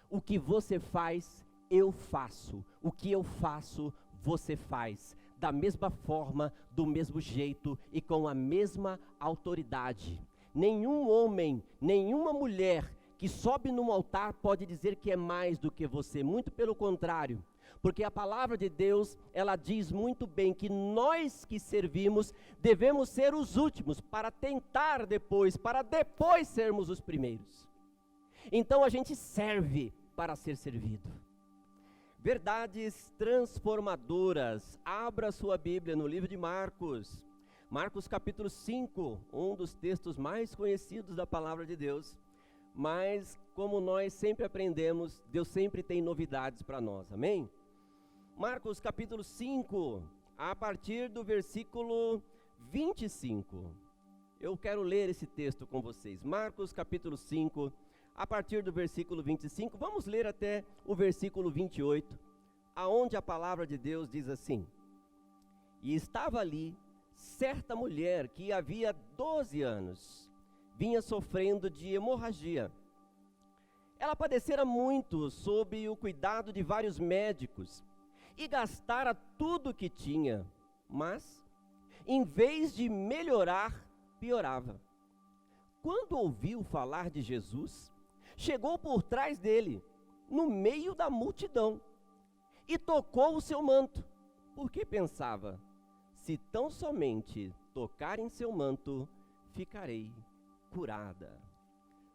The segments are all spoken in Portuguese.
O que você faz, eu faço. O que eu faço, você faz. Da mesma forma, do mesmo jeito e com a mesma autoridade. Nenhum homem, nenhuma mulher que sobe num altar pode dizer que é mais do que você. Muito pelo contrário. Porque a palavra de Deus, ela diz muito bem que nós que servimos devemos ser os últimos para depois sermos os primeiros. Então a gente serve para ser servido. Verdades transformadoras. Abra sua Bíblia no livro de Marcos. Marcos capítulo 5, um dos textos mais conhecidos da palavra de Deus. Mas como nós sempre aprendemos, Deus sempre tem novidades para nós, amém? Marcos capítulo 5, a partir do versículo 25. Eu quero ler esse texto com vocês. Marcos capítulo 5, a partir do versículo 25. Vamos ler até o versículo 28, aonde a palavra de Deus diz assim: E estava ali certa mulher que havia 12 anos, vinha sofrendo de hemorragia. Ela padecera muito sob o cuidado de vários médicos, e gastara tudo o que tinha, mas, em vez de melhorar, piorava. Quando ouviu falar de Jesus, chegou por trás dele, no meio da multidão, e tocou o seu manto, porque pensava: se tão somente tocar em seu manto, ficarei curada.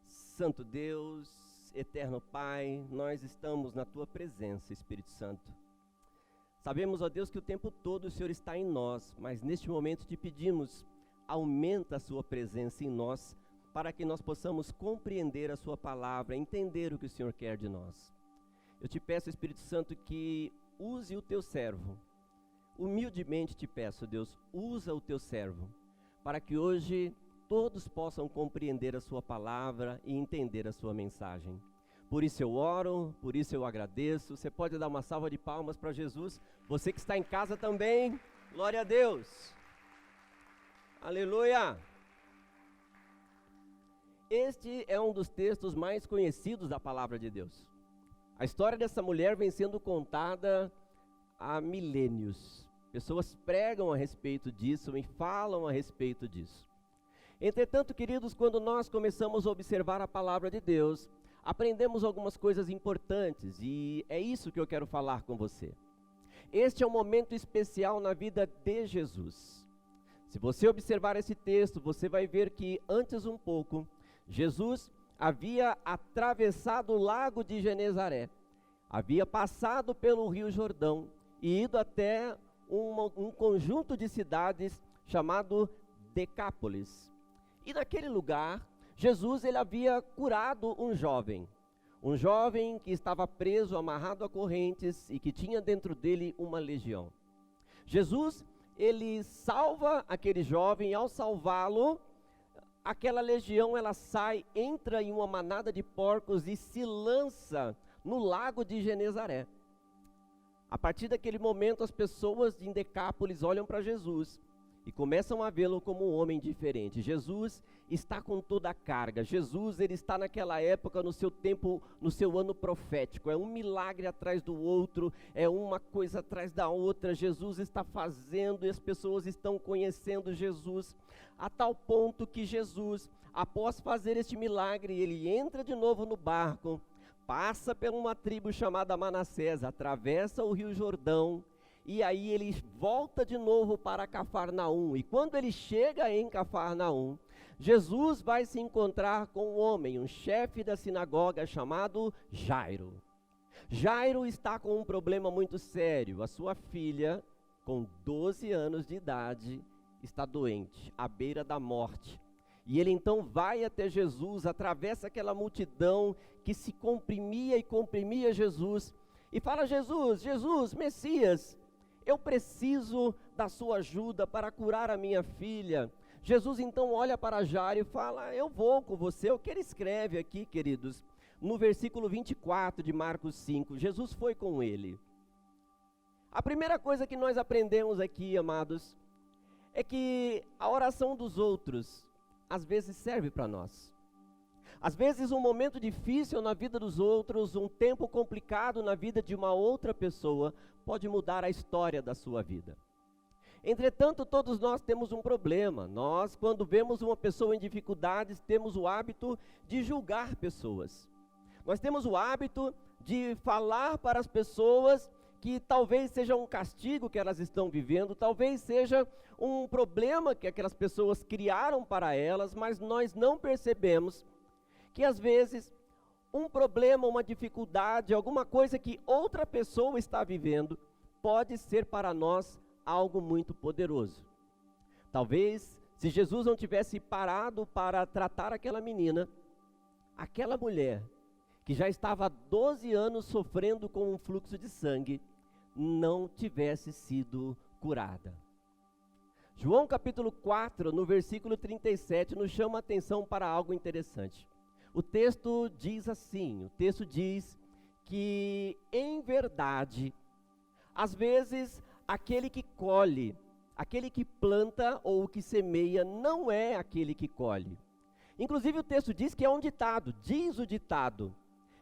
Santo Deus, eterno Pai, nós estamos na tua presença, Espírito Santo. Sabemos, ó Deus, que o tempo todo o Senhor está em nós, mas neste momento te pedimos, aumenta a sua presença em nós, para que nós possamos compreender a sua palavra, entender o que o Senhor quer de nós. Eu te peço, Espírito Santo, que use o teu servo. Humildemente te peço, Deus, usa o teu servo, para que hoje todos possam compreender a sua palavra e entender a sua mensagem. Por isso eu oro, por isso eu agradeço. Você pode dar uma salva de palmas para Jesus. Você que está em casa também, glória a Deus. Aleluia. Este é um dos textos mais conhecidos da palavra de Deus. A história dessa mulher vem sendo contada há milênios. Pessoas pregam a respeito disso e falam a respeito disso. Entretanto, queridos, quando nós começamos a observar a palavra de Deus, aprendemos algumas coisas importantes e é isso que eu quero falar com você. Este é um momento especial na vida de Jesus. Se você observar esse texto, você vai ver que antes um pouco, Jesus havia atravessado o lago de Genezaré, havia passado pelo rio Jordão e ido até um conjunto de cidades chamado Decápolis. E naquele lugar, Jesus ele havia curado um jovem que estava preso, amarrado a correntes e que tinha dentro dele uma legião. Jesus, ele salva aquele jovem e ao salvá-lo, aquela legião ela sai, entra em uma manada de porcos e se lança no lago de Genezaré. A partir daquele momento as pessoas de Decápolis olham para Jesus e começam a vê-lo como um homem diferente. Jesus está com toda a carga. Jesus, ele está naquela época, no seu tempo, no seu ano profético. É um milagre atrás do outro, é uma coisa atrás da outra. Jesus está fazendo e as pessoas estão conhecendo Jesus. A tal ponto que Jesus, após fazer este milagre, ele entra de novo no barco, passa por uma tribo chamada Manassés, atravessa o rio Jordão, e aí ele volta de novo para Cafarnaum. E quando ele chega em Cafarnaum, Jesus vai se encontrar com um homem, um chefe da sinagoga chamado Jairo. Jairo está com um problema muito sério. A sua filha, com 12 anos de idade, está doente, à beira da morte. E ele então vai até Jesus, atravessa aquela multidão que se comprimia e comprimia Jesus, e fala: Jesus, Jesus, Messias, eu preciso da sua ajuda para curar a minha filha. Jesus então olha para Jairo e fala: eu vou com você. O que ele escreve aqui, queridos, no versículo 24 de Marcos 5, Jesus foi com ele. A primeira coisa que nós aprendemos aqui, amados, é que a oração dos outros, às vezes serve para nós. Às vezes um momento difícil na vida dos outros, um tempo complicado na vida de uma outra pessoa, pode mudar a história da sua vida. Entretanto, todos nós temos um problema. Nós, quando vemos uma pessoa em dificuldades, temos o hábito de julgar pessoas. Nós temos o hábito de falar para as pessoas que talvez seja um castigo que elas estão vivendo, talvez seja um problema que aquelas pessoas criaram para elas, mas nós não percebemos que às vezes um problema, uma dificuldade, alguma coisa que outra pessoa está vivendo, pode ser para nós algo muito poderoso. Talvez, se Jesus não tivesse parado para tratar aquela menina, aquela mulher, que já estava há 12 anos sofrendo com um fluxo de sangue, não tivesse sido curada. João capítulo 4, no versículo 37, nos chama a atenção para algo interessante. O texto diz assim, o texto diz que, em verdade, às vezes, aquele que colhe, aquele que planta ou que semeia, não é aquele que colhe. Inclusive o texto diz que é um ditado, diz o ditado,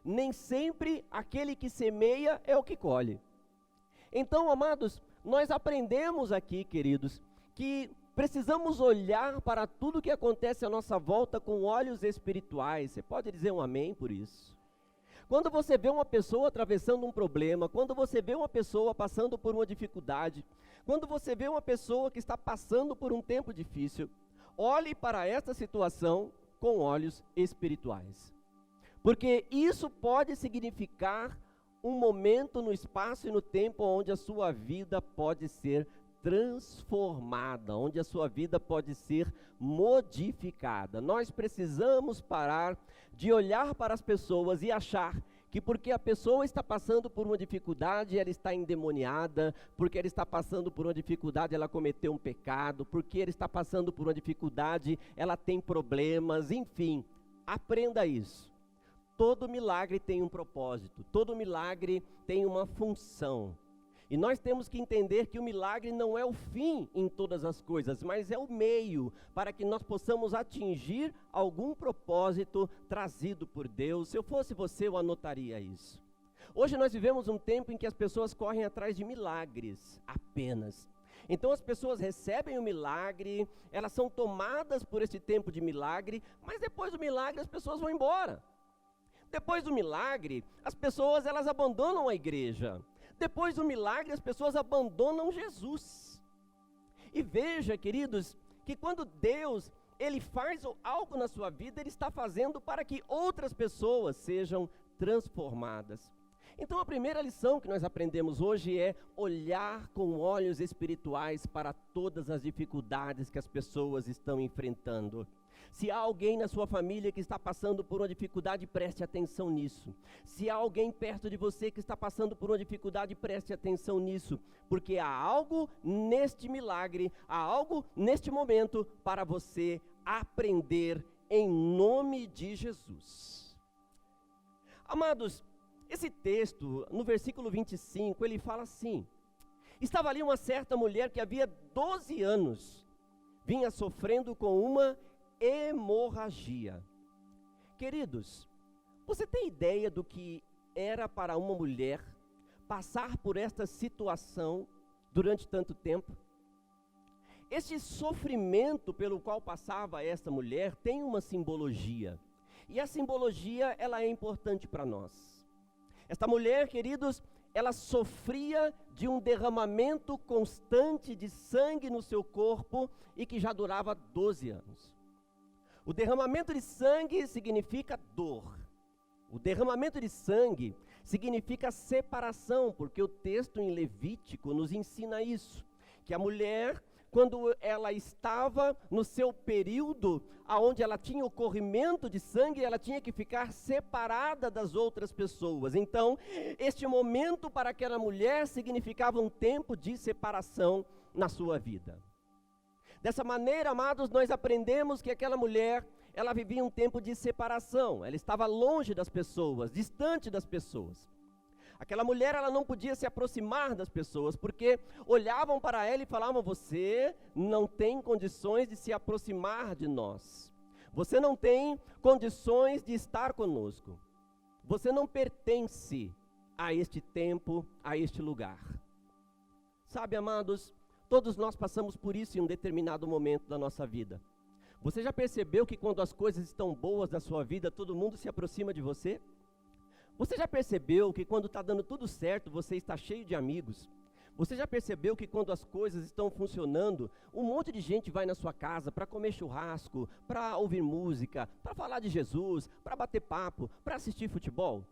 nem sempre aquele que semeia é o que colhe. Então, amados, nós aprendemos aqui, queridos, que precisamos olhar para tudo que acontece à nossa volta com olhos espirituais. Você pode dizer um amém por isso? Quando você vê uma pessoa atravessando um problema, quando você vê uma pessoa passando por uma dificuldade, quando você vê uma pessoa que está passando por um tempo difícil, olhe para esta situação com olhos espirituais. Porque isso pode significar um momento no espaço e no tempo onde a sua vida pode ser transformada, onde a sua vida pode ser modificada. Nós precisamos parar de olhar para as pessoas e achar que porque a pessoa está passando por uma dificuldade, ela está endemoniada, porque ela está passando por uma dificuldade, ela cometeu um pecado, porque ela está passando por uma dificuldade, ela tem problemas, enfim, aprenda isso. Todo milagre tem um propósito, todo milagre tem uma função. E nós temos que entender que o milagre não é o fim em todas as coisas, mas é o meio para que nós possamos atingir algum propósito trazido por Deus. Se eu fosse você, eu anotaria isso. Hoje nós vivemos um tempo em que as pessoas correm atrás de milagres apenas. Então as pessoas recebem o milagre, elas são tomadas por esse tempo de milagre, mas depois do milagre as pessoas vão embora. Depois do milagre, as pessoas elas abandonam a igreja. Depois do milagre, as pessoas abandonam Jesus. E veja, queridos, que quando Deus, Ele faz algo na sua vida, Ele está fazendo para que outras pessoas sejam transformadas. Então a primeira lição que nós aprendemos hoje é olhar com olhos espirituais para todas as dificuldades que as pessoas estão enfrentando. Se há alguém na sua família que está passando por uma dificuldade, preste atenção nisso. Se há alguém perto de você que está passando por uma dificuldade, preste atenção nisso. Porque há algo neste milagre, há algo neste momento para você aprender em nome de Jesus. Amados, esse texto, no versículo 25, ele fala assim: estava ali uma certa mulher que havia 12 anos, vinha sofrendo com uma hemorragia. Queridos, você tem ideia do que era para uma mulher passar por esta situação durante tanto tempo? Este sofrimento pelo qual passava esta mulher tem uma simbologia. E a simbologia, ela é importante para nós. Esta mulher, queridos, ela sofria de um derramamento constante de sangue no seu corpo e que já durava 12 anos. O derramamento de sangue significa dor. O derramamento de sangue significa separação, porque o texto em Levítico nos ensina isso, que a mulher, quando ela estava no seu período, onde ela tinha o corrimento de sangue, ela tinha que ficar separada das outras pessoas. Então, este momento para aquela mulher significava um tempo de separação na sua vida. Dessa maneira, amados, nós aprendemos que aquela mulher, ela vivia um tempo de separação, ela estava longe das pessoas, distante das pessoas. Aquela mulher, ela não podia se aproximar das pessoas, porque olhavam para ela e falavam: você não tem condições de se aproximar de nós. Você não tem condições de estar conosco. Você não pertence a este tempo, a este lugar. Sabe, amados, todos nós passamos por isso em um determinado momento da nossa vida. Você já percebeu que quando as coisas estão boas na sua vida, todo mundo se aproxima de você? Você já percebeu que quando está dando tudo certo, você está cheio de amigos? Você já percebeu que quando as coisas estão funcionando, um monte de gente vai na sua casa para comer churrasco, para ouvir música, para falar de Jesus, para bater papo, para assistir futebol?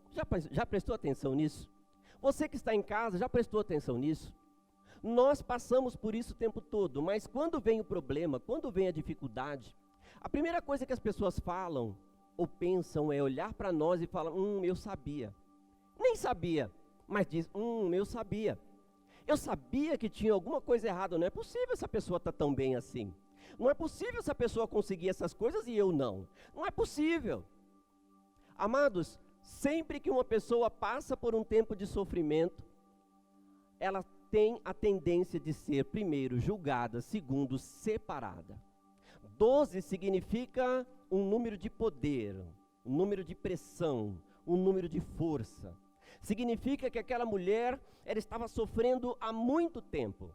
Já prestou atenção nisso? Você que está em casa, já prestou atenção nisso? Nós passamos por isso o tempo todo, mas quando vem o problema, quando vem a dificuldade, a primeira coisa que as pessoas falam ou pensam é olhar para nós e falar, eu sabia. Nem sabia, mas diz, eu sabia. Eu sabia que tinha alguma coisa errada, não é possível essa pessoa estar tão bem assim. Não é possível essa pessoa conseguir essas coisas e eu não. Não é possível. Amados, sempre que uma pessoa passa por um tempo de sofrimento, ela tem a tendência de ser, primeiro, julgada, segundo, separada. 12 significa um número de poder, um número de pressão, um número de força. Significa que aquela mulher, ela estava sofrendo há muito tempo.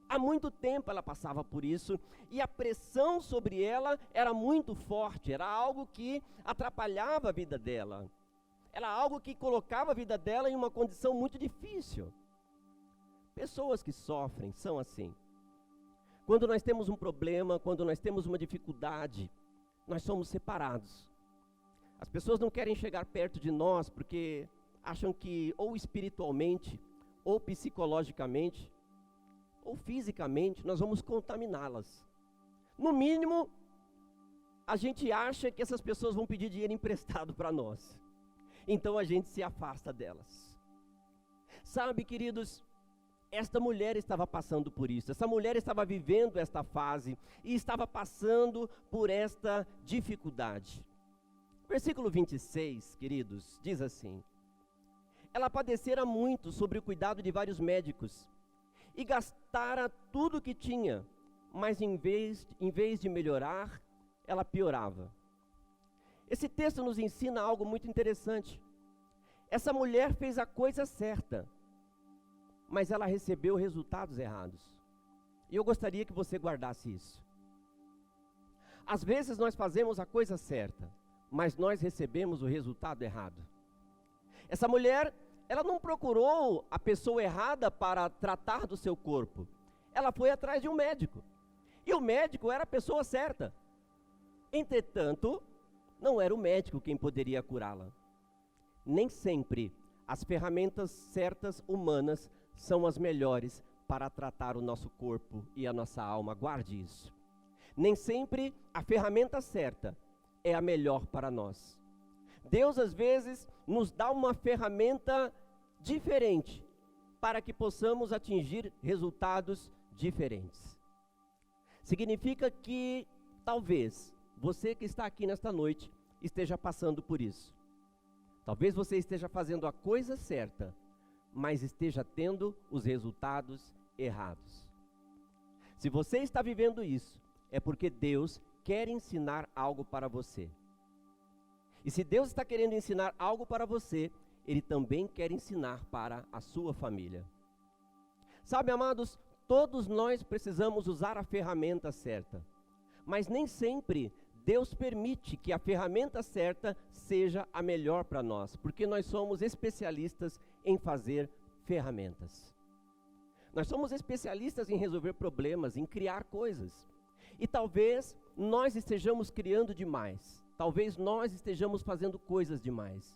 Há muito tempo ela passava por isso, e a pressão sobre ela era muito forte, era algo que atrapalhava a vida dela. Era algo que colocava a vida dela em uma condição muito difícil. Pessoas que sofrem são assim. Quando nós temos um problema, quando nós temos uma dificuldade, nós somos separados. As pessoas não querem chegar perto de nós porque acham que ou espiritualmente, ou psicologicamente, ou fisicamente, nós vamos contaminá-las. No mínimo, a gente acha que essas pessoas vão pedir dinheiro emprestado para nós. Então a gente se afasta delas. Sabe, queridos, esta mulher estava passando por isso. Essa mulher estava vivendo esta fase e estava passando por esta dificuldade. Versículo 26, queridos, diz assim: ela padecera muito sobre o cuidado de vários médicos e gastara tudo o que tinha, mas em vez de melhorar, ela piorava. Esse texto nos ensina algo muito interessante. Essa mulher fez a coisa certa, mas ela recebeu resultados errados. E eu gostaria que você guardasse isso. Às vezes nós fazemos a coisa certa, mas nós recebemos o resultado errado. Essa mulher, ela não procurou a pessoa errada para tratar do seu corpo. Ela foi atrás de um médico. E o médico era a pessoa certa. Entretanto, não era o médico quem poderia curá-la. Nem sempre as ferramentas certas humanas são as melhores para tratar o nosso corpo e a nossa alma. Guarde isso. Nem sempre a ferramenta certa é a melhor para nós. Deus, às vezes, nos dá uma ferramenta diferente para que possamos atingir resultados diferentes. Significa que, talvez, você que está aqui nesta noite esteja passando por isso. Talvez você esteja fazendo a coisa certa, mas esteja tendo os resultados errados. Se você está vivendo isso, é porque Deus quer ensinar algo para você. E se Deus está querendo ensinar algo para você, Ele também quer ensinar para a sua família. Sabe, amados, todos nós precisamos usar a ferramenta certa, mas nem sempre Deus permite que a ferramenta certa seja a melhor para nós, porque nós somos especialistas em fazer ferramentas. Nós somos especialistas em resolver problemas, em criar coisas. E talvez nós estejamos criando demais. Talvez nós estejamos fazendo coisas demais.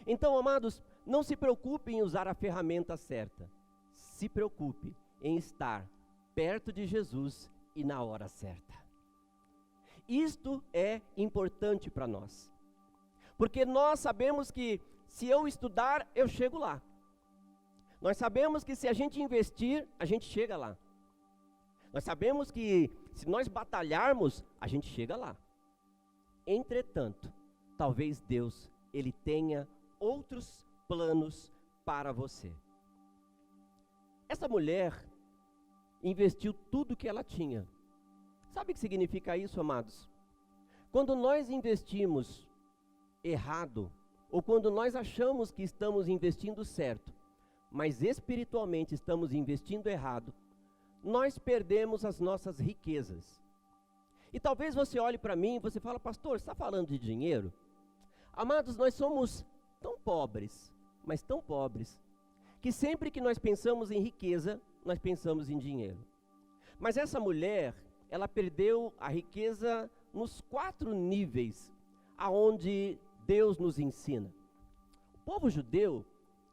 Então, amados, não se preocupe em usar a ferramenta certa. Se preocupe em estar perto de Jesus e na hora certa. Isto é importante para nós. Porque nós sabemos que se eu estudar, eu chego lá. Nós sabemos que se a gente investir, a gente chega lá. Nós sabemos que se nós batalharmos, a gente chega lá. Entretanto, talvez Deus, Ele tenha outros planos para você. Essa mulher investiu tudo que ela tinha. Sabe o que significa isso, amados? Quando nós investimos errado, ou quando nós achamos que estamos investindo certo, mas espiritualmente estamos investindo errado, nós perdemos as nossas riquezas. E talvez você olhe para mim e você fala, pastor, você está falando de dinheiro? Amados, nós somos tão pobres, mas tão pobres, que sempre que nós pensamos em riqueza, nós pensamos em dinheiro. Mas essa mulher, ela perdeu a riqueza nos 4 níveis aonde Deus nos ensina. O povo judeu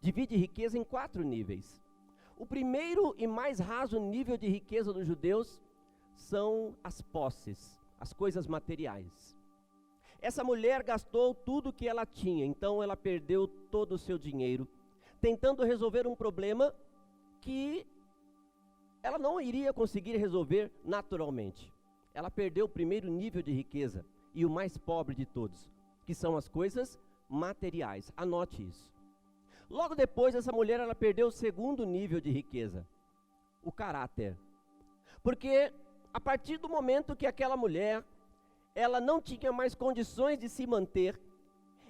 divide riqueza em 4 níveis. O primeiro e mais raso nível de riqueza dos judeus são as posses, as coisas materiais. Essa mulher gastou tudo que ela tinha, então ela perdeu todo o seu dinheiro, tentando resolver um problema que ela não iria conseguir resolver naturalmente. Ela perdeu o primeiro nível de riqueza e o mais pobre de todos, que são as coisas materiais. Anote isso. Logo depois, essa mulher, ela perdeu o segundo nível de riqueza, o caráter. Porque a partir do momento que aquela mulher, ela não tinha mais condições de se manter,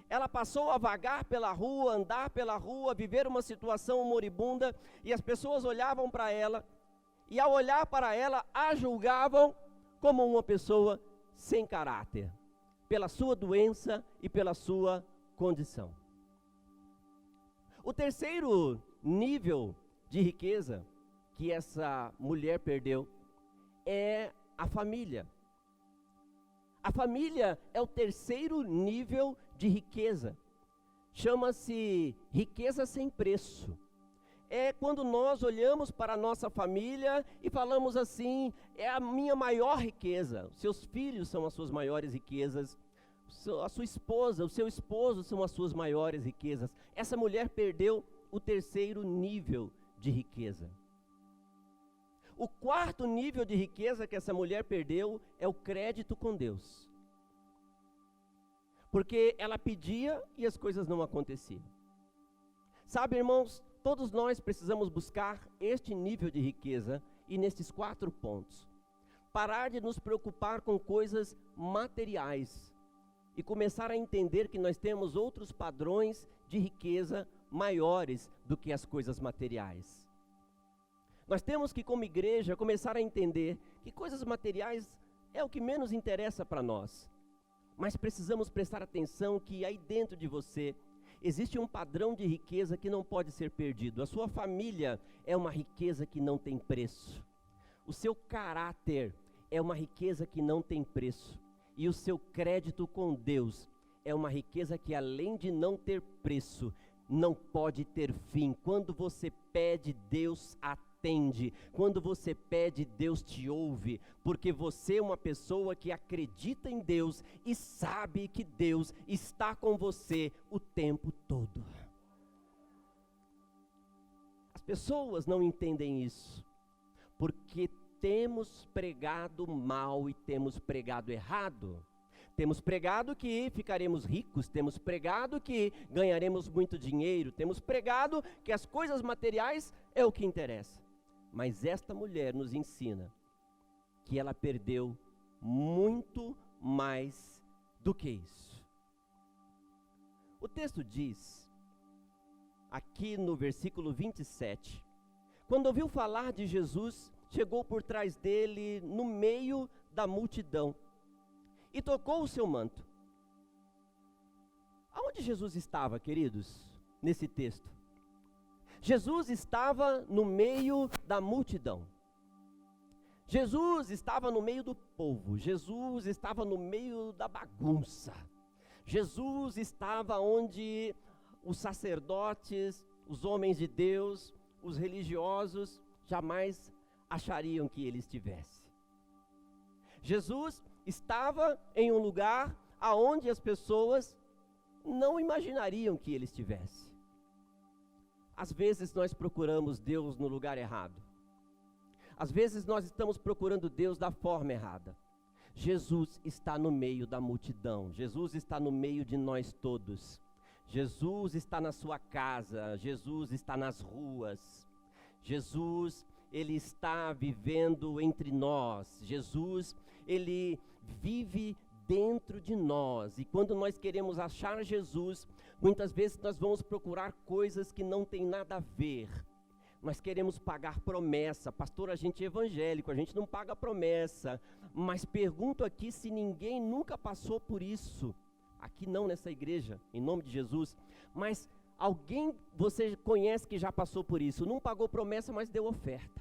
ela passou a vagar pela rua, andar pela rua, viver uma situação moribunda, e as pessoas olhavam para ela, e ao olhar para ela, a julgavam como uma pessoa sem caráter, pela sua doença e pela sua condição. O terceiro nível de riqueza que essa mulher perdeu é a família. A família é o terceiro nível de riqueza. Chama-se riqueza sem preço. É quando nós olhamos para a nossa família e falamos assim, é a minha maior riqueza. Os seus filhos são as suas maiores riquezas. A sua esposa, o seu esposo são as suas maiores riquezas. Essa mulher perdeu o terceiro nível de riqueza. O quarto nível de riqueza que essa mulher perdeu é o crédito com Deus. Porque ela pedia e as coisas não aconteciam. Sabe, irmãos, todos nós precisamos buscar este nível de riqueza e nestes 4 pontos. Parar de nos preocupar com coisas materiais e começar a entender que nós temos outros padrões de riqueza maiores do que as coisas materiais. Nós temos que, como igreja, começar a entender que coisas materiais é o que menos interessa para nós. Mas precisamos prestar atenção que aí dentro de você existe um padrão de riqueza que não pode ser perdido. A sua família é uma riqueza que não tem preço. O seu caráter é uma riqueza que não tem preço. E o seu crédito com Deus é uma riqueza que, além de não ter preço, não pode ter fim. Quando você pede, Deus atende. Quando você pede, Deus te ouve. Porque você é uma pessoa que acredita em Deus e sabe que Deus está com você o tempo todo. As pessoas não entendem isso, porque temos pregado mal e temos pregado errado. Temos pregado que ficaremos ricos, temos pregado que ganharemos muito dinheiro, temos pregado que as coisas materiais é o que interessa. Mas esta mulher nos ensina que ela perdeu muito mais do que isso. O texto diz, aqui no versículo 27, quando ouviu falar de Jesus, chegou por trás dele, no meio da multidão, e tocou o seu manto. Aonde Jesus estava, queridos, nesse texto? Jesus estava no meio da multidão. Jesus estava no meio do povo. Jesus estava no meio da bagunça. Jesus estava onde os sacerdotes, os homens de Deus, os religiosos jamais achariam que ele estivesse. Jesus estava em um lugar aonde as pessoas não imaginariam que ele estivesse. Às vezes nós procuramos Deus no lugar errado. Às vezes nós estamos procurando Deus da forma errada. Jesus está no meio da multidão. Jesus está no meio de nós todos. Jesus está na sua casa. Jesus está nas ruas. Jesus, ele está vivendo entre nós. Jesus, ele vive dentro de nós. E quando nós queremos achar Jesus, muitas vezes nós vamos procurar coisas que não tem nada a ver. Nós queremos pagar promessa. Pastor, a gente é evangélico, a gente não paga promessa. Mas pergunto aqui se ninguém nunca passou por isso. Aqui não, nessa igreja, em nome de Jesus. Mas alguém você conhece que já passou por isso? Não pagou promessa, mas deu oferta.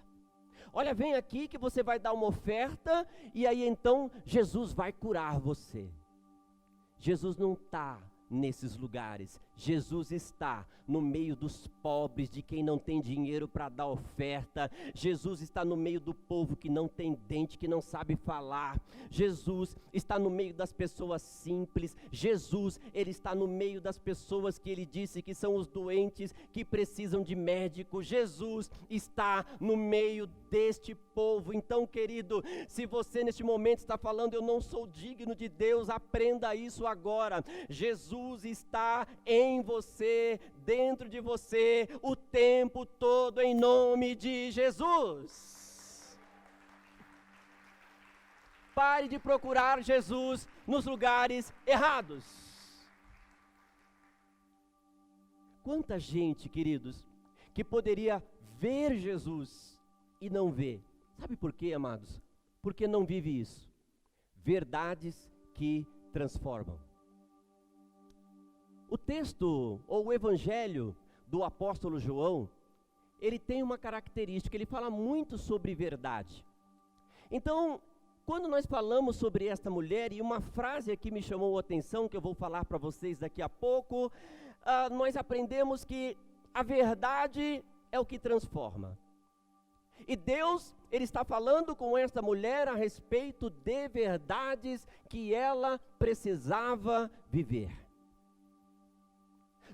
Olha, vem aqui que você vai dar uma oferta e aí então Jesus vai curar você. Jesus não está nesses lugares. Jesus está no meio dos pobres, de quem não tem dinheiro para dar oferta. Jesus está no meio do povo que não tem dente, que não sabe falar. Jesus está no meio das pessoas simples. Jesus, ele está no meio das pessoas que ele disse que são os doentes, que precisam de médico. Jesus está no meio deste povo. Então, querido, se você neste momento está falando, eu não sou digno de Deus, aprenda isso agora. Jesus está em você, dentro de você, o tempo todo, em nome de Jesus. Pare de procurar Jesus nos lugares errados. Quanta gente, queridos, que poderia ver Jesus e não vê. Sabe por quê, amados? Porque não vive isso. Verdades que transformam. O texto, ou o evangelho do apóstolo João, ele tem uma característica, ele fala muito sobre verdade. Então, quando nós falamos sobre esta mulher, e uma frase aqui me chamou a atenção, que eu vou falar para vocês daqui a pouco, nós aprendemos que a verdade é o que transforma. E Deus, ele está falando com esta mulher a respeito de verdades que ela precisava viver.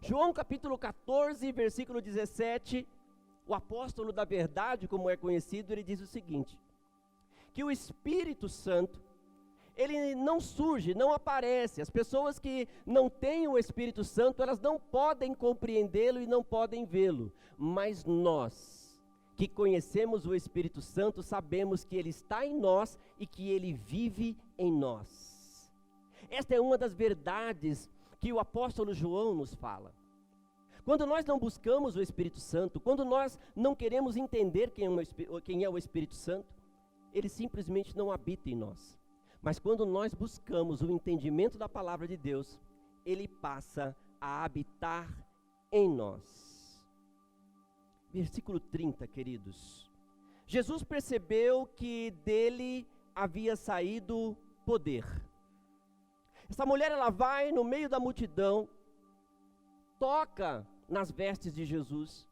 João capítulo 14, versículo 17, o apóstolo da verdade, como é conhecido, ele diz o seguinte: que o Espírito Santo, ele não surge, não aparece. As pessoas que não têm o Espírito Santo, elas não podem compreendê-lo e não podem vê-lo. Mas nós, que conhecemos o Espírito Santo, sabemos que ele está em nós e que ele vive em nós. Esta é uma das verdades que o apóstolo João nos fala. Quando nós não buscamos o Espírito Santo, quando nós não queremos entender quem é o Espírito Santo, ele simplesmente não habita em nós. Mas quando nós buscamos o entendimento da palavra de Deus, ele passa a habitar em nós. Versículo 30, queridos. Jesus percebeu que dele havia saído poder. Essa mulher, ela vai no meio da multidão, toca nas vestes de Jesus,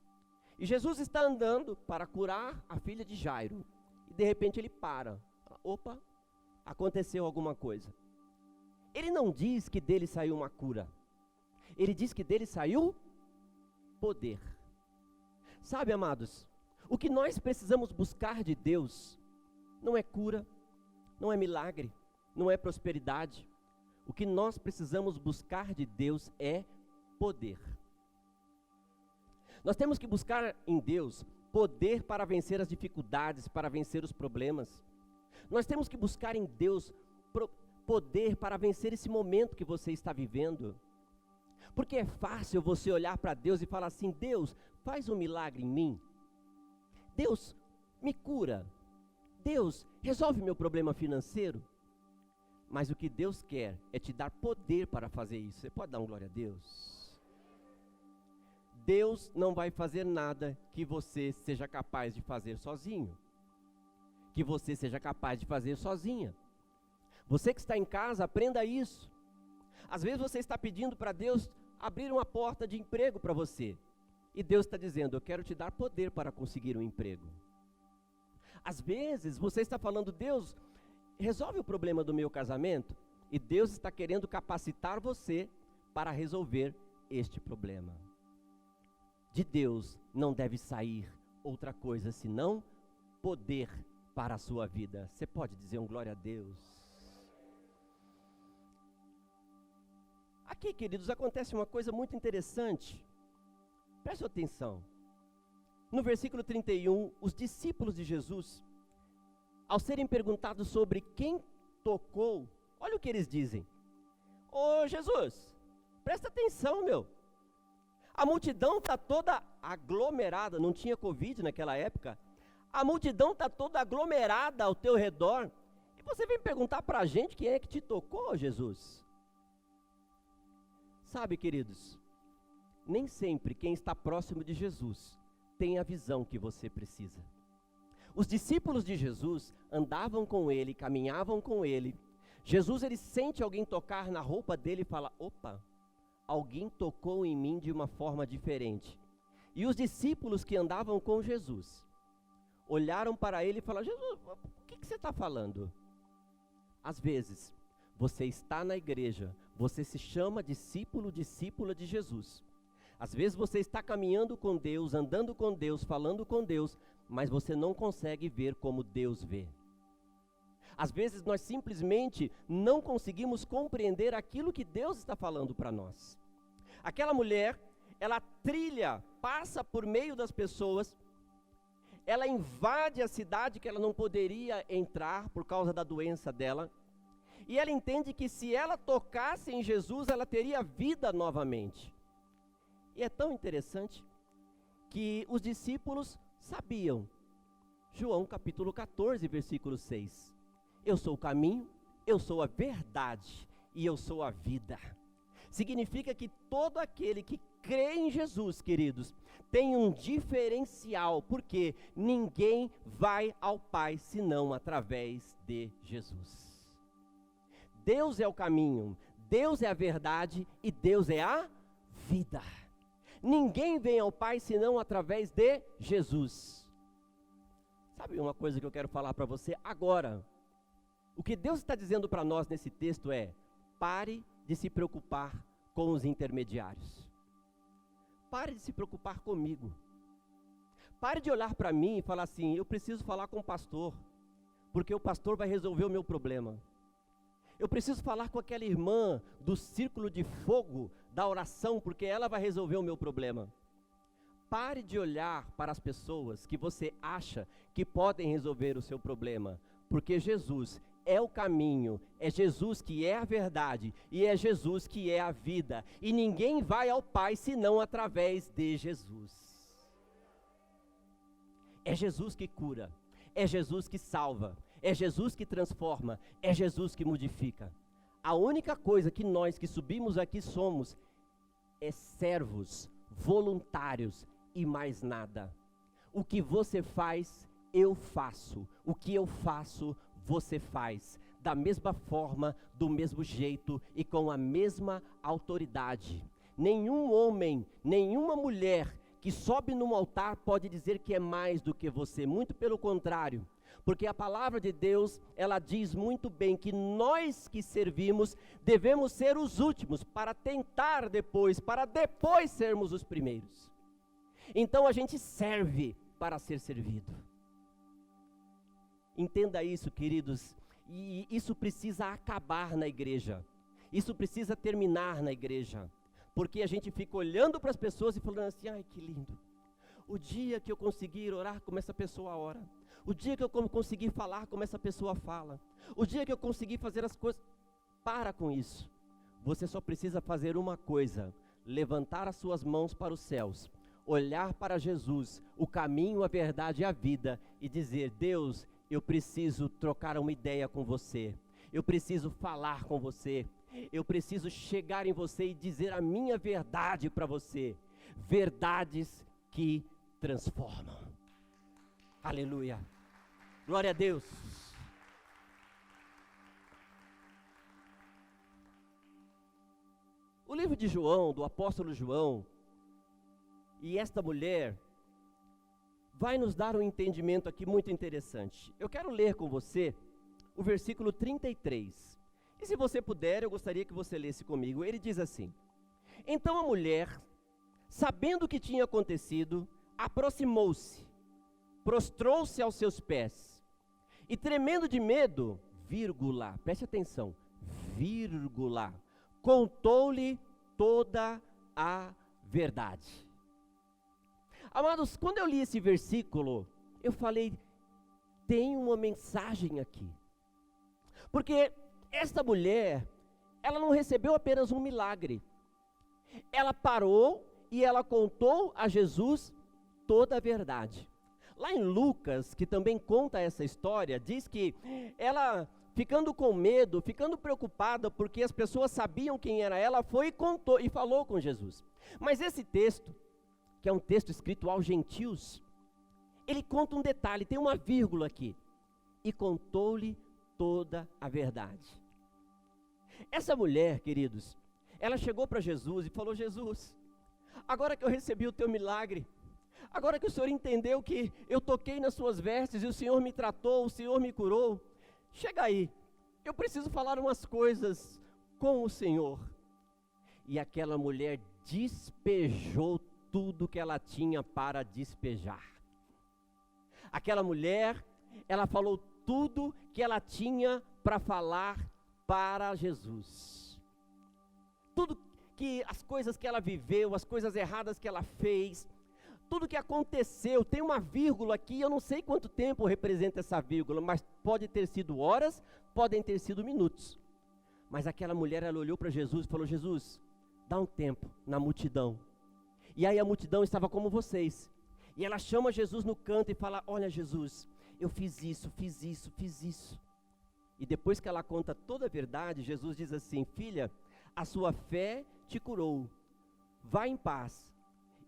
e Jesus está andando para curar a filha de Jairo, e de repente ele para. Opa, aconteceu alguma coisa. Ele não diz que dele saiu uma cura, ele diz que dele saiu poder. Sabe, amados, o que nós precisamos buscar de Deus não é cura, não é milagre, não é prosperidade. O que nós precisamos buscar de Deus é poder. Nós temos que buscar em Deus poder para vencer as dificuldades, para vencer os problemas. Nós temos que buscar em Deus poder para vencer esse momento que você está vivendo. Porque é fácil você olhar para Deus e falar assim: Deus, faz um milagre em mim. Deus, me cura. Deus, resolve meu problema financeiro. Mas o que Deus quer é te dar poder para fazer isso. Você pode dar um glória a Deus? Deus não vai fazer nada que você seja capaz de fazer sozinho, que você seja capaz de fazer sozinha. Você que está em casa, aprenda isso. Às vezes você está pedindo para Deus abrir uma porta de emprego para você, e Deus está dizendo: eu quero te dar poder para conseguir um emprego. Às vezes você está falando: Deus, resolve o problema do meu casamento, e Deus está querendo capacitar você para resolver este problema. De Deus não deve sair outra coisa senão poder para a sua vida. Você pode dizer um glória a Deus? Aqui, queridos, acontece uma coisa muito interessante. Preste atenção. No versículo 31, os discípulos de Jesus, ao serem perguntados sobre quem tocou, Olha o que eles dizem. Ô Jesus, presta atenção, meu. A multidão está toda aglomerada, não tinha Covid naquela época. A multidão está toda aglomerada ao teu redor. E você vem perguntar para a gente quem é que te tocou, Jesus? Sabe, queridos, nem sempre quem está próximo de Jesus tem a visão que você precisa. Os discípulos de Jesus andavam com ele, caminhavam com ele. Jesus, ele sente alguém tocar na roupa dele e fala, opa, alguém tocou em mim de uma forma diferente. E os discípulos que andavam com Jesus olharam para ele e falaram, Jesus, o que você está falando? Às vezes, você está na igreja, você se chama discípulo, discípula de Jesus. Às vezes você está caminhando com Deus, andando com Deus, falando com Deus, mas você não consegue ver como Deus vê. Às vezes nós simplesmente não conseguimos compreender aquilo que Deus está falando para nós. Aquela mulher, ela trilha, passa por meio das pessoas, ela invade a cidade que ela não poderia entrar por causa da doença dela, e ela entende que se ela tocasse em Jesus, ela teria vida novamente. E é tão interessante que os discípulos sabiam. João capítulo 14, versículo 6. Eu sou o caminho, eu sou a verdade e eu sou a vida. Significa que todo aquele que crê em Jesus, queridos, tem um diferencial, porque ninguém vai ao Pai senão através de Jesus. Deus é o caminho, Deus é a verdade e Deus é a vida. Ninguém vem ao Pai senão através de Jesus. Sabe uma coisa que eu quero falar para você agora? O que Deus está dizendo para nós nesse texto é: pare de se preocupar com os intermediários. Pare de se preocupar comigo. Pare de olhar para mim e falar assim, eu preciso falar com o pastor, porque o pastor vai resolver o meu problema. Eu preciso falar com aquela irmã do círculo de fogo da oração, porque ela vai resolver o meu problema. Pare de olhar para as pessoas que você acha que podem resolver o seu problema, porque Jesus é o caminho, é Jesus que é a verdade, e é Jesus que é a vida, e ninguém vai ao Pai senão através de Jesus. É Jesus que cura, é Jesus que salva, é Jesus que transforma, é Jesus que modifica. A única coisa que nós que subimos aqui somos é servos, voluntários e mais nada. O que você faz, eu faço. O que eu faço, você faz. Da mesma forma, do mesmo jeito e com a mesma autoridade. Nenhum homem, nenhuma mulher que sobe num altar pode dizer que é mais do que você. Muito pelo contrário. Porque a palavra de Deus, ela diz muito bem que nós que servimos devemos ser os últimos para tentar depois, para depois sermos os primeiros. Então a gente serve para ser servido. Entenda isso, queridos, e isso precisa acabar na igreja. Isso precisa terminar na igreja. Porque a gente fica olhando para as pessoas e falando assim, ai que lindo. O dia que eu conseguir orar como essa pessoa ora. O dia que eu conseguir falar como essa pessoa fala. O dia que eu conseguir fazer as coisas. Para com isso. Você só precisa fazer uma coisa. Levantar as suas mãos para os céus. Olhar para Jesus, o caminho, a verdade e a vida. E dizer, Deus, eu preciso trocar uma ideia com você. Eu preciso falar com você. Eu preciso chegar em você e dizer a minha verdade para você. Verdades que transformam. Aleluia. Glória a Deus. O livro de João, do apóstolo João, e esta mulher, vai nos dar um entendimento aqui muito interessante. Eu quero ler com você o versículo 33. E se você puder, eu gostaria que você lesse comigo. Ele diz assim: então a mulher, sabendo o que tinha acontecido, aproximou-se, prostrou-se aos seus pés, e tremendo de medo, vírgula, preste atenção, vírgula, contou-lhe toda a verdade. Amados, quando eu li esse versículo, eu falei, tem uma mensagem aqui. Porque Esta mulher, ela não recebeu apenas um milagre. Ela parou e ela contou a Jesus toda a verdade. Lá em Lucas, que também conta essa história, diz que ela, ficando com medo, ficando preocupada, porque as pessoas sabiam quem era ela, foi e contou e falou com Jesus. Mas esse texto, que é um texto escrito aos gentios, ele conta um detalhe, tem uma vírgula aqui. E contou-lhe toda a verdade. Essa mulher, queridos, ela chegou para Jesus e falou: Jesus, agora que eu recebi o teu milagre, agora que o Senhor entendeu que eu toquei nas suas vestes e o Senhor me tratou, o Senhor me curou, chega aí, eu preciso falar umas coisas com o Senhor. E aquela mulher despejou tudo que ela tinha para despejar. Aquela mulher, ela falou tudo que ela tinha para falar para Jesus. Tudo que, as coisas que ela viveu, as coisas erradas que ela fez, tudo que aconteceu, tem uma vírgula aqui, eu não sei quanto tempo representa essa vírgula, mas pode ter sido horas, podem ter sido minutos. Mas aquela mulher, ela olhou para Jesus e falou: Jesus, dá um tempo na multidão. E aí a multidão estava como vocês. E ela chama Jesus no canto e fala: olha Jesus, eu fiz isso, fiz isso, fiz isso. E depois que ela conta toda a verdade, Jesus diz assim: filha, a sua fé te curou. Vá em paz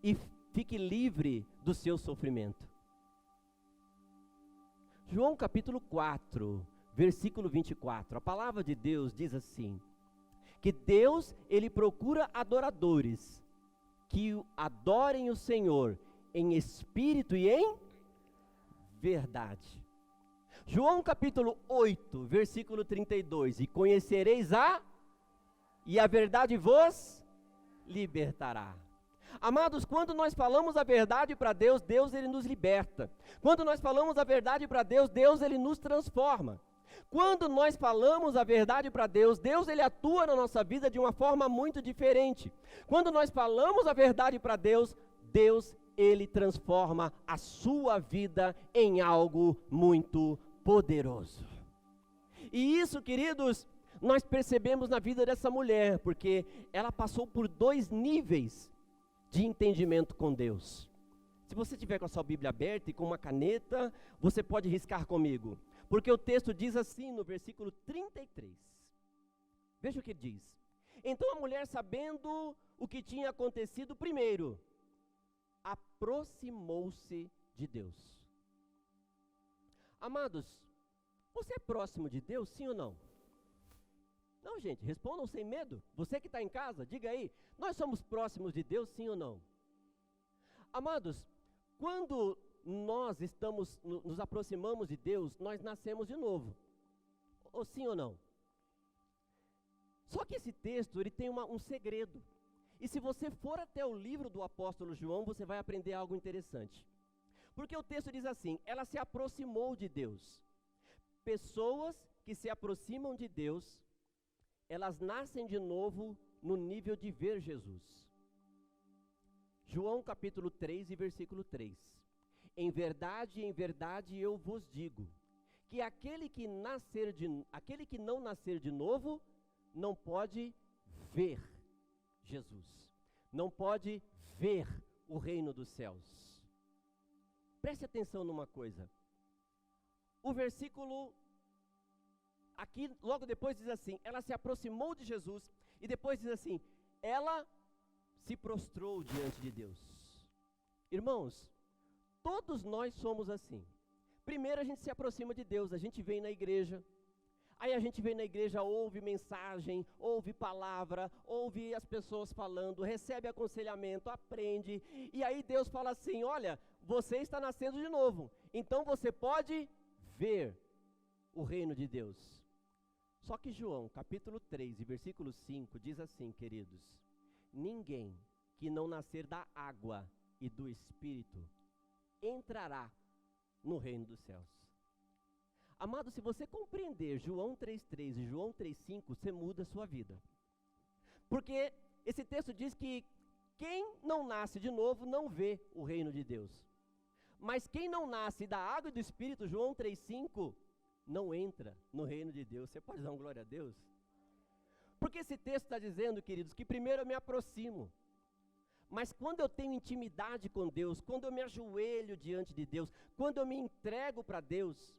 e fique livre do seu sofrimento. João capítulo 4, versículo 24. A palavra de Deus diz assim: que Deus, ele procura adoradores que adorem o Senhor em espírito e em verdade. João capítulo 8, versículo 32. E conhecereis e a verdade vos libertará. Amados, quando nós falamos a verdade para Deus, Deus ele nos liberta. Quando nós falamos a verdade para Deus, Deus ele nos transforma. Quando nós falamos a verdade para Deus, Deus ele atua na nossa vida de uma forma muito diferente. Quando nós falamos a verdade para Deus, Deus ele transforma a sua vida em algo muito poderoso. E isso, queridos, nós percebemos na vida dessa mulher, porque ela passou por 2 níveis de entendimento com Deus. Se você tiver com a sua Bíblia aberta e com uma caneta, você pode riscar comigo, porque o texto diz assim no versículo 33. Veja o que diz: então a mulher, sabendo o que tinha acontecido, primeiro aproximou-se de Deus. Amados, você é próximo de Deus, sim ou não? Não, gente, respondam sem medo. Você que está em casa, diga aí: nós somos próximos de Deus, sim ou não? Amados, quando nós nos aproximamos de Deus, nós nascemos de novo. Ou sim ou não? Só que esse texto, ele tem um segredo. E se você for até o livro do apóstolo João, você vai aprender algo interessante. Porque o texto diz assim: ela se aproximou de Deus. Pessoas que se aproximam de Deus, elas nascem de novo no nível de ver Jesus. João capítulo 3 e versículo 3. Em verdade eu vos digo, que aquele que não nascer de novo, não pode ver Jesus, não pode ver o reino dos céus. Preste atenção numa coisa. O versículo aqui, logo depois diz assim: ela se aproximou de Jesus, e depois diz assim: ela se prostrou diante de Deus. Irmãos, todos nós somos assim. Primeiro a gente se aproxima de Deus, a gente vem na igreja. Aí a gente vem na igreja, ouve mensagem, ouve palavra, ouve as pessoas falando, recebe aconselhamento, aprende. E aí Deus fala assim: olha, você está nascendo de novo, então você pode ver o reino de Deus. Só que João, capítulo 3 e versículo 5, diz assim, queridos: ninguém que não nascer da água e do Espírito entrará no reino dos céus. Amado, se você compreender João 3,3 e João 3,5, você muda a sua vida. Porque esse texto diz que quem não nasce de novo não vê o reino de Deus. Mas quem não nasce da água e do Espírito, João 3,5, não entra no reino de Deus. Você pode dar uma glória a Deus? Porque esse texto está dizendo, queridos, que primeiro eu me aproximo. Mas quando eu tenho intimidade com Deus, quando eu me ajoelho diante de Deus, quando eu me entrego para Deus,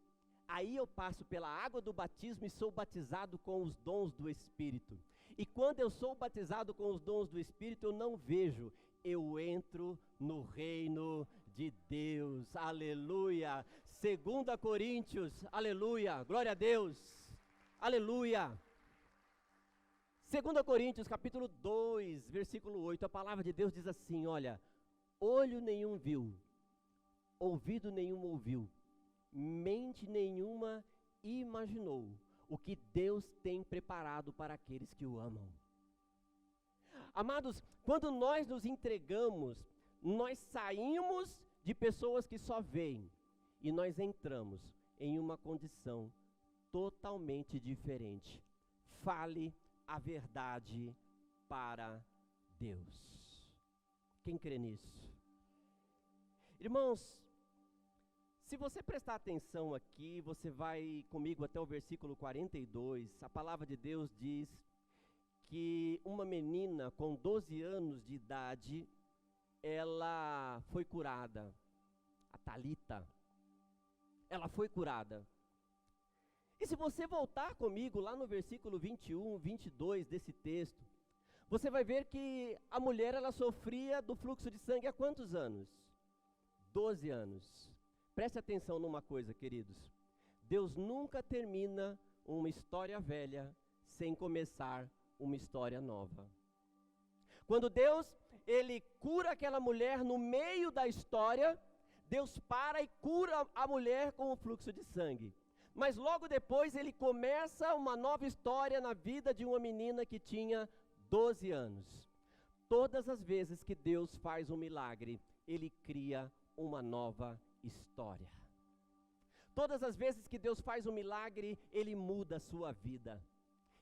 aí eu passo pela água do batismo e sou batizado com os dons do Espírito. E quando eu sou batizado com os dons do Espírito, eu não vejo, eu entro no reino de Deus. Aleluia. 2 Coríntios, aleluia, glória a Deus, aleluia. 2 Coríntios capítulo 2, versículo 8, a palavra de Deus diz assim, olha, olho nenhum viu, ouvido nenhum ouviu, mente nenhuma imaginou o que Deus tem preparado para aqueles que o amam. Amados, quando nós nos entregamos, nós saímos de pessoas que só veem e nós entramos em uma condição totalmente diferente. Fale a verdade para Deus. Quem crê nisso? Irmãos, se você prestar atenção aqui, você vai comigo até o versículo 42, a palavra de Deus diz que uma menina com 12 anos de idade, ela foi curada, a Talita, ela foi curada. E se você voltar comigo lá no versículo 21, 22 desse texto, você vai ver que a mulher, ela sofria do fluxo de sangue há quantos anos? 12 anos. Preste atenção numa coisa, queridos. Deus nunca termina uma história velha sem começar uma história nova. Quando Deus, ele cura aquela mulher no meio da história, Deus para e cura a mulher com o fluxo de sangue. Mas logo depois ele começa uma nova história na vida de uma menina que tinha 12 anos. Todas as vezes que Deus faz um milagre, ele cria uma nova história. Todas as vezes que Deus faz um milagre, ele muda a sua vida.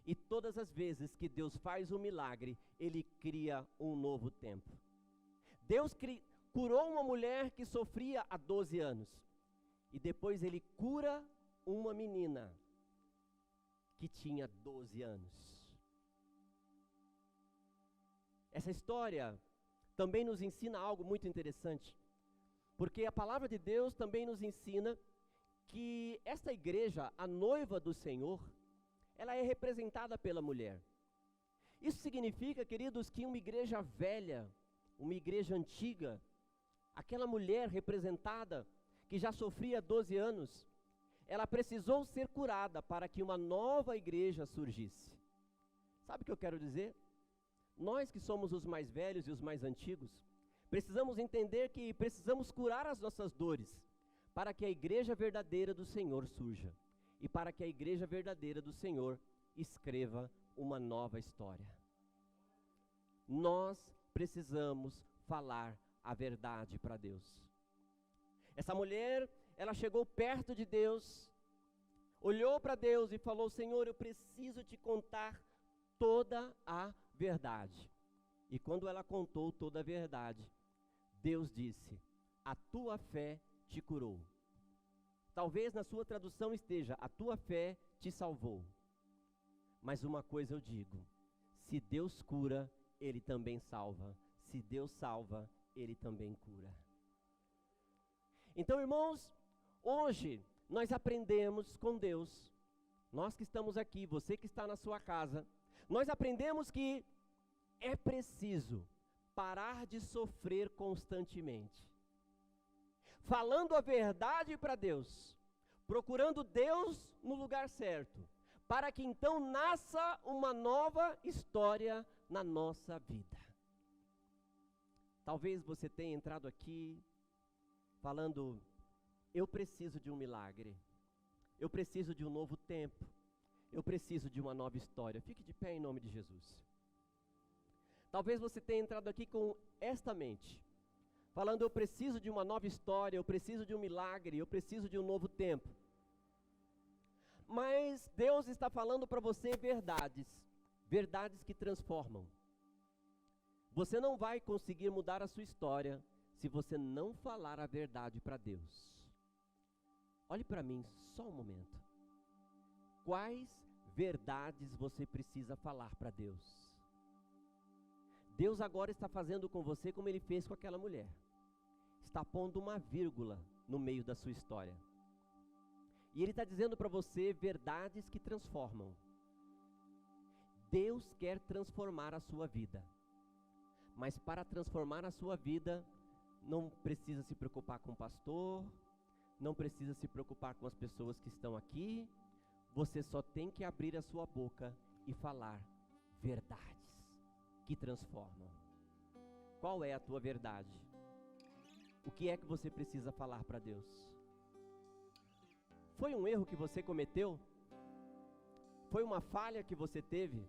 E todas as vezes que Deus faz um milagre, ele cria um novo tempo. Deus curou uma mulher que sofria há 12 anos. E depois ele cura uma menina que tinha 12 anos. Essa história também nos ensina algo muito interessante, porque a palavra de Deus também nos ensina que esta igreja, a noiva do Senhor, ela é representada pela mulher. Isso significa, queridos, que uma igreja velha, uma igreja antiga, aquela mulher representada, que já sofria 12 anos, ela precisou ser curada para que uma nova igreja surgisse. Sabe o que eu quero dizer? Nós que somos os mais velhos e os mais antigos, precisamos entender que precisamos curar as nossas dores, para que a igreja verdadeira do Senhor surja, e para que a igreja verdadeira do Senhor escreva uma nova história. Nós precisamos falar a verdade para Deus. Essa mulher, ela chegou perto de Deus, olhou para Deus e falou: Senhor, eu preciso te contar toda a verdade. E quando ela contou toda a verdade, Deus disse: a tua fé te curou. Talvez na sua tradução esteja: a tua fé te salvou. Mas uma coisa eu digo: se Deus cura, Ele também salva. Se Deus salva, Ele também cura. Então, irmãos, hoje nós aprendemos com Deus, nós que estamos aqui, você que está na sua casa, nós aprendemos que é preciso parar de sofrer constantemente, falando a verdade para Deus, procurando Deus no lugar certo, para que então nasça uma nova história na nossa vida. Talvez você tenha entrado aqui falando: eu preciso de um milagre, eu preciso de um novo tempo, eu preciso de uma nova história. Fique de pé em nome de Jesus. Talvez você tenha entrado aqui com esta mente, falando: eu preciso de uma nova história, eu preciso de um milagre, eu preciso de um novo tempo. Mas Deus está falando para você verdades, verdades que transformam. Você não vai conseguir mudar a sua história se você não falar a verdade para Deus. Olhe para mim só um momento. Quais verdades você precisa falar para Deus? Deus agora está fazendo com você como Ele fez com aquela mulher. Está pondo uma vírgula no meio da sua história. E Ele está dizendo para você verdades que transformam. Deus quer transformar a sua vida. Mas para transformar a sua vida, não precisa se preocupar com o pastor, não precisa se preocupar com as pessoas que estão aqui. Você só tem que abrir a sua boca e falar verdades que transformam. Qual é a tua verdade? O que é que você precisa falar para Deus? Foi um erro que você cometeu? Foi uma falha que você teve?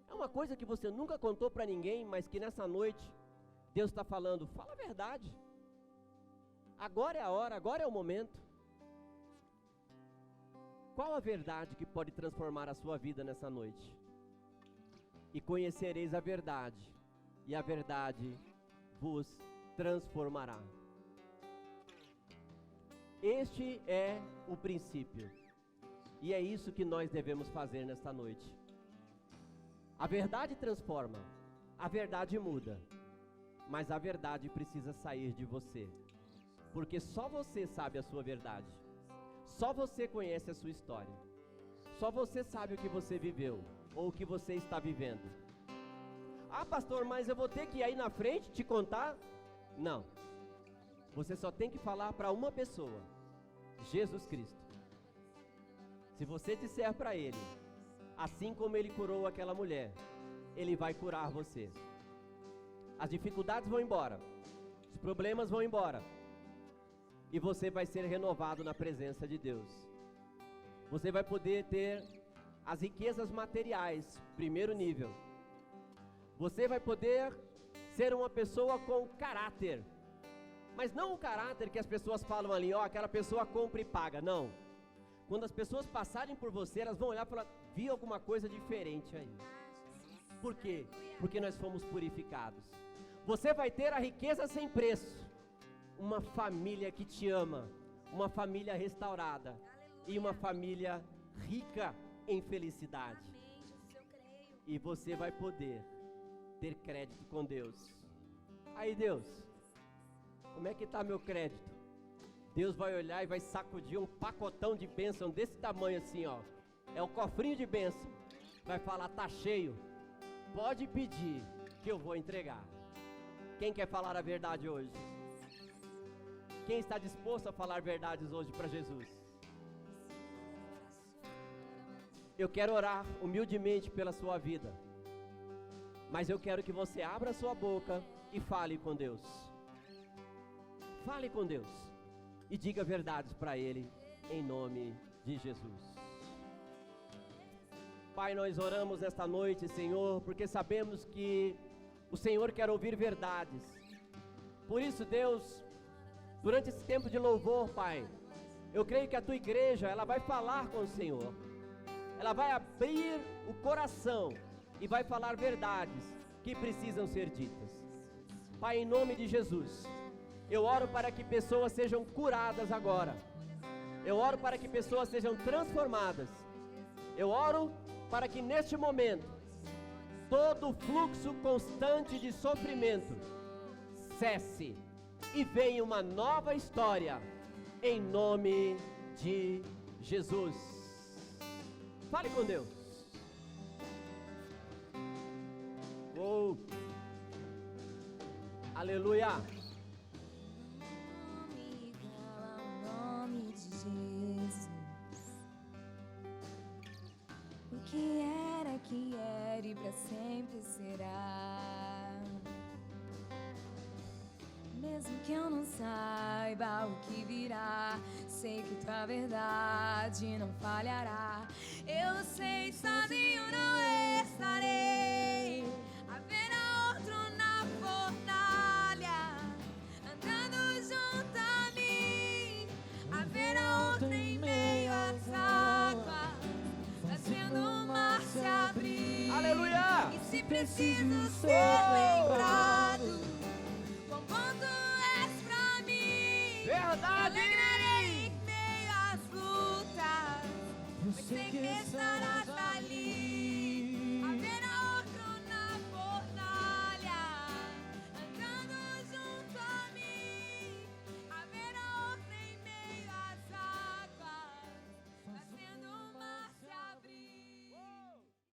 É uma coisa que você nunca contou para ninguém, mas que nessa noite Deus está falando, fala a verdade. Agora é a hora, agora é o momento. Qual a verdade que pode transformar a sua vida nessa noite? E conhecereis a verdade, e a verdade vos transformará. Este é o princípio, e é isso que nós devemos fazer nesta noite. A verdade transforma, a verdade muda, mas a verdade precisa sair de você, porque só você sabe a sua verdade, só você conhece a sua história, só você sabe o que você viveu, ou o que você está vivendo. Ah, pastor, mas eu vou ter que ir aí na frente te contar? Não, você só tem que falar para uma pessoa, Jesus Cristo. Se você disser para Ele, assim como Ele curou aquela mulher, Ele vai curar você. As dificuldades vão embora, os problemas vão embora, e você vai ser renovado na presença de Deus. Você vai poder ter as riquezas materiais, primeiro nível. Você vai poder ser uma pessoa com caráter, mas não o caráter que as pessoas falam ali, ó, aquela pessoa compra e paga, não. Quando as pessoas passarem por você, elas vão olhar e falar, vi alguma coisa diferente aí. Por quê? Porque nós fomos purificados. Você vai ter a riqueza sem preço, uma família que te ama, uma família restaurada e uma família rica em felicidade. E você vai poder ter crédito com Deus. Aí Deus, como é que está meu crédito? Deus vai olhar e vai sacudir um pacotão de bênção desse tamanho assim, ó. É o cofrinho de bênção. Vai falar, tá cheio. Pode pedir que eu vou entregar. Quem quer falar a verdade hoje? Quem está disposto a falar verdades hoje para Jesus? Eu quero orar humildemente pela sua vida, mas eu quero que você abra a sua boca e fale com Deus. Fale com Deus e diga verdades para Ele, em nome de Jesus. Pai, nós oramos esta noite, Senhor, porque sabemos que o Senhor quer ouvir verdades. Por isso, Deus, durante esse tempo de louvor, Pai, eu creio que a Tua igreja, ela vai falar com o Senhor. Ela vai abrir o coração e vai falar verdades que precisam ser ditas. Pai, em nome de Jesus, eu oro para que pessoas sejam curadas agora. Eu oro para que pessoas sejam transformadas. Eu oro para que neste momento, todo fluxo constante de sofrimento cesse e venha uma nova história, em nome de Jesus. Fale com Deus. Oh. Aleluia. Nome de Jesus. O que era e para sempre será. Mesmo que eu não saiba o que virá, sei que tua verdade não falhará. Eu sei, sozinho não estarei. Haverá outro na fornalha, andando junto a mim. Haverá outro em meio às águas, fazendo o mar se abrir. Aleluia! E se preciso ser lembrado, quão bom tu és pra mim. Verdade!